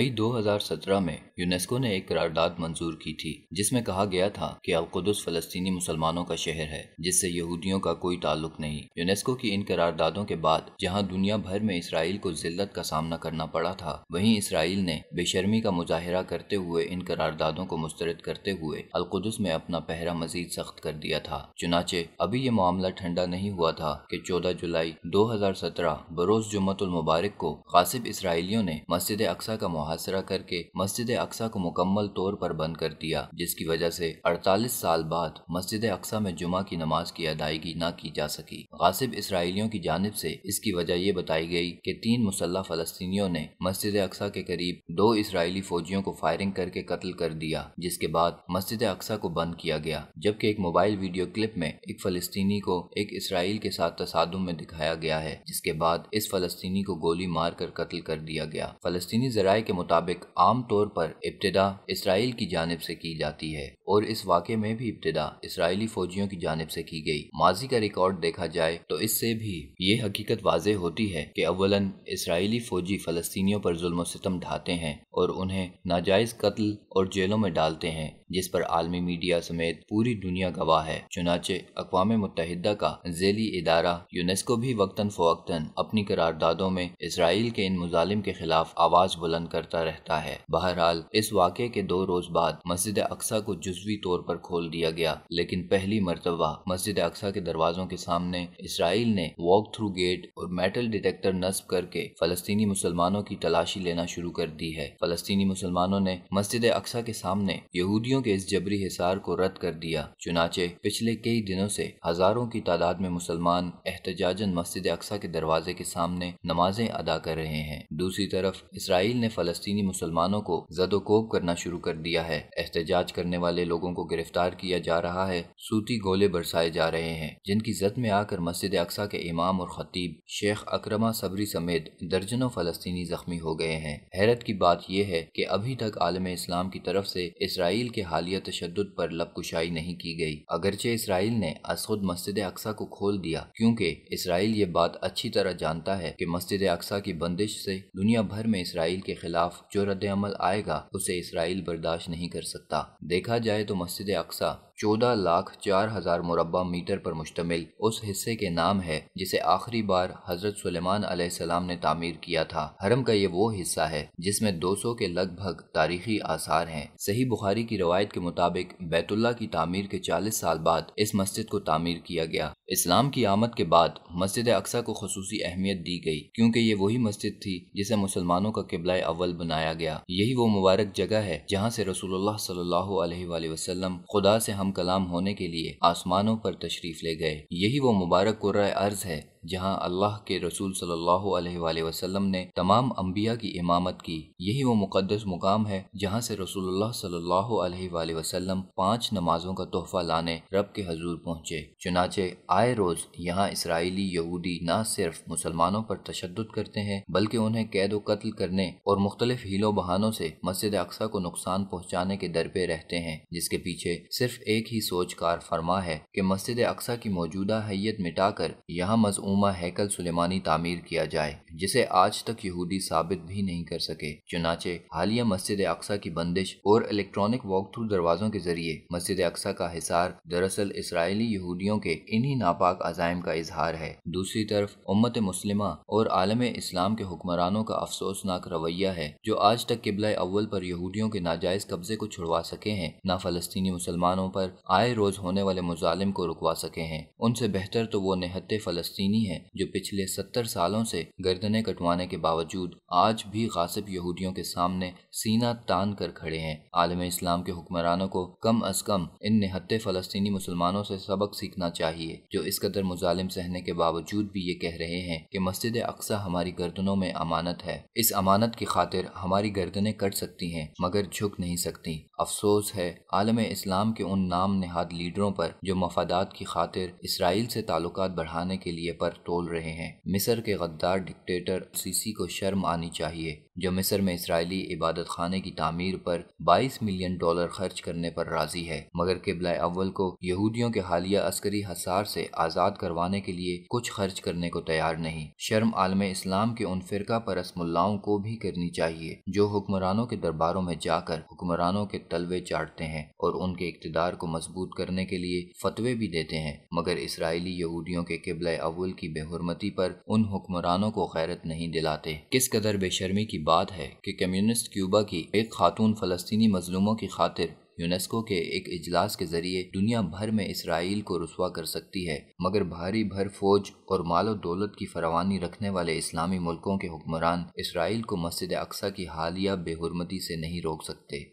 मई 2017 में यूनेस्को ने एक करारदाद मंजूर की थी जिसमें कहा गया था कि अल-कुद्स फ़लस्तीनी मुसलमानों का शहर है जिससे यहूदियों का कोई ताल्लुक नहीं। यूनेस्को की इन करारदादों के बाद जहां दुनिया भर में इसराइल को जिल्लत का सामना करना पड़ा था, वहीं इसराइल ने बेशर्मी का मुजाहिरा करते हुए इन करारदादों को मुस्तरद करते हुए अल-कुद्स में अपना पहरा मजीद सख्त कर दिया था। चुनाचे अभी ये मामला ठंडा नहीं हुआ था कि 14 जुलाई 2017 बरोज़ जुम्मतुल मुबारक को गासिब इसराइलियों ने मस्जिद अक्सा का मुहासरा करके मस्जिद अक्सा को मुकम्मल तौर पर बंद कर दिया, जिसकी वजह से 48 साल बाद मस्जिद अक्सा में जुमा की नमाज की अदायगी न की जा सकी। गासिब इसराइलियों की जानिब से इसकी वजह ये बताई गई कि 3 मुसल्लह फ़लस्तीनियों ने मस्जिद अक्सा के करीब 2 इसराइली फौजियों को फायरिंग करके कत्ल कर दिया, जिसके बाद मस्जिद अक्सा को बंद किया गया। जबकि एक मोबाइल वीडियो क्लिप में एक फ़लस्तीनी को एक इसराइल के साथ तसादुम में दिखाया गया है, जिसके बाद इस फ़लस्तीनी को गोली मार कर कत्ल कर दिया गया। फ़लस्तीनी ज़राए के मुताबिक आम तौर पर इब्तिदा इसराइल की जानिब से की जाती है और इस वाक़े में भी इब्तिदा इसराइली फौजियों की जानिब से की गई। माजी का रिकॉर्ड देखा जाए तो इससे भी ये हकीकत वाज़ेह होती है कि अव्वलन इसराइली फौजी फ़लस्तीनियों पर जुल्म और सितम ढाते हैं और उन्हें नाजायज़ कत्ल और जेलों में डालते हैं, जिस पर आलमी मीडिया समेत पूरी दुनिया गवाह है। चुनाचे अक़वाम मुत्तहिदा का ज़ेली इदारा यूनेस्को भी वक्तन फ़वक्तन अपनी करारदादों में इसराइल के इन मुजालिम के खिलाफ आवाज़ बुलंद करता रहता है। बहरहाल इस वाक़े के 2 रोज़ बाद मस्जिद अक्सा को जुज़वी तौर पर खोल दिया गया, लेकिन पहली मरतबा मस्जिद अक्सा के दरवाज़ों के सामने इसराइल ने वॉक थ्रू गेट और मेटल डिटेक्टर नस्ब करके फ़लस्तीनी मुसलमानों की तलाशी लेना शुरू कर दी है। फ़लस्तीनी मुसलमानों ने मस्जिद अक्सा के सामने यहूदियों के इस जबरी हिसार को रद्द कर दिया। चुनाचे पिछले कई दिनों से हज़ारों की तादाद में मुसलमान एहतजाजन मस्जिद अक्सा के दरवाजे के सामने नमाजें अदा कर रहे हैं। दूसरी तरफ इसराइल ने फ़लस्तीनी मुसलमानों को ज़दोकोब करना शुरू कर दिया है। एहतजाज करने वाले लोगों को गिरफ्तार किया जा रहा है, सूती गोले बरसाए जा रहे हैं, जिनकी जद में आकर मस्जिद अक्सा के इमाम और खतीब शेख अकरमा सबरी समेत दर्जनों फ़लस्तीनी जख्मी हो गए हैं। हैरत की बात यह है कि अभी तक आलम इस्लाम की तरफ से इसराइल के हालिया तशद्दुद पर लबकुशाई नहीं की गई। अगरचे इसराइल ने खुद मस्जिद अक्सा को खोल दिया, क्योंकि इसराइल ये बात अच्छी तरह जानता है कि मस्जिद अक्सा की बंदिश से दुनिया भर में इसराइल के खिलाफ जो रद्द अमल आएगा उसे इसराइल बर्दाश्त नहीं कर सकता। देखा जाए तो मस्जिद अक्सा 14,04,000 मुरब्बा मीटर पर मुश्तमिल उस हिस्से के नाम है जिसे आखिरी बार हजरत सुलेमान अलैहिस्सलाम ने तामीर किया था। हरम का ये वो हिस्सा है जिसमें 200 के लगभग तारीखी आसार हैं। सही बुखारी की रवायत के मुताबिक बैतुल्लाह की तामीर के 40 साल बाद इस मस्जिद को तामीर किया गया। इस्लाम की आमद के बाद मस्जिद अक्सा को खुसूसी अहमियत दी गई, क्योंकि ये वही मस्जिद थी जिसे मुसलमानों का किबला अव्वल बनाया गया। यही वो मुबारक जगह है जहाँ से रसूलुल्लाह सल्लल्लाहु अलैहि वसल्लम खुदा से हम कलाम होने के लिए आसमानों पर तशरीफ ले गए। यही वो मुबारक कुर्रा अर्ज है जहां अल्लाह के रसूल सल्लल्लाहु अलैहि वसल्लम ने तमाम अंबिया की इमामत की। यही वो मुक़द्दस मुकाम है जहां से रसूलुल्लाह सल्लल्लाहु अलैहि वसल्लम 5 नमाजों का तोहफा लाने रब के हजूर पहुंचे। चुनाचे आए रोज यहाँ इसराइली यहूदी न सिर्फ मुसलमानों पर तशद्दुद करते हैं, बल्कि उन्हें कैद व कत्ल करने और मुख्तलिफ हीलों बहानों से मस्जिद अक्सा को नुकसान पहुँचाने के दर पे रहते हैं, जिसके पीछे सिर्फ एक ही सोच कार फरमा है कि मस्जिद अक्सा की मौजूदा हैयत मिटाकर यहाँ मज़ऊमा हैकल सुलेमानी तामीर किया जाए, जिसे आज तक यहूदी साबित भी नहीं कर सके। चुनाचे हालिया मस्जिद अक्सा की बंदिश और इलेक्ट्रॉनिक वॉक थ्रू दरवाजों के जरिए मस्जिद अक्सा का हिसार दरअसल इसराइली यहूदियों के इन्हीं नापाक अज़ाइम का इजहार है। दूसरी तरफ उम्मत मुस्लिमा और आलम इस्लाम के हुक्मरानों का अफसोसनाक रवैया है, जो आज तक किबला अव्वल पर यहूदियों के नाजायज कब्जे को छुड़वा सके हैं, ना फ़लस्तीनी मुसलमानों पर आए रोज होने वाले मुजालिम को रुकवा सके हैं। उनसे बेहतर तो वो निहत्ते फ़लस्तीनी हैं जो पिछले 70 सालों से गर्दनें कटवाने के बावजूद आज भी गासिब यहूदियों के सामने सीना तान कर खड़े हैं। आलम इस्लाम के हुक्मरानों को कम अज कम इन निहत्ते फ़लस्तीनी मुसलमानों से सबक सीखना चाहिए, जो इस कदर मुजालिम सहने के बावजूद भी ये कह रहे हैं कि मस्जिद अक्सा हमारी गर्दनों में अमानत है। इस अमानत की खातिर हमारी गर्दनें कट सकती हैं मगर झुक नहीं सकती। अफसोस है आलम इस्लाम के उन नाम नेहाद लीडरों पर जो मफादात की खातिर इसराइल से ताल्लुकात बढ़ाने के लिए पर तोल रहे हैं। मिस्र के गद्दार डिक्टेटर सीसी को शर्म आनी चाहिए। جو مصر میں اسرائیلی عبادت خانے کی تعمیر پر $22 ملین خرچ کرنے پر راضی ہے، مگر قبلہ اول کو یہودیوں کے حالیہ عسکری حصار سے آزاد کروانے کے لیے کچھ خرچ کرنے کو تیار نہیں۔ شرم عالم اسلام کے ان فرقہ پرست ملاؤں کو بھی کرنی چاہیے جو حکمرانوں کے درباروں میں جا کر حکمرانوں کے تلوے چاٹتے ہیں اور ان کے اقتدار کو مضبوط کرنے کے لیے فتوے بھی دیتے ہیں، مگر اسرائیلی یہودیوں کے قبلہ اول کی بے حرمتی پر ان حکمرانوں کو غیرت نہیں دلاتے۔ کس قدر بے شرمی کی بات ہے کہ کمیونسٹ کیوبا کی ایک خاتون فلسطینی مظلوموں کی خاطر یونیسکو کے ایک اجلاس کے ذریعے دنیا بھر میں اسرائیل کو رسوا کر سکتی ہے، مگر بھاری بھر فوج اور مال و دولت کی فراوانی رکھنے والے اسلامی ملکوں کے حکمران اسرائیل کو مسجد اقصی کی حالیہ بے حرمتی سے نہیں روک سکتے۔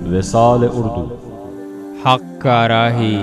وصال اردو، حق کا راہی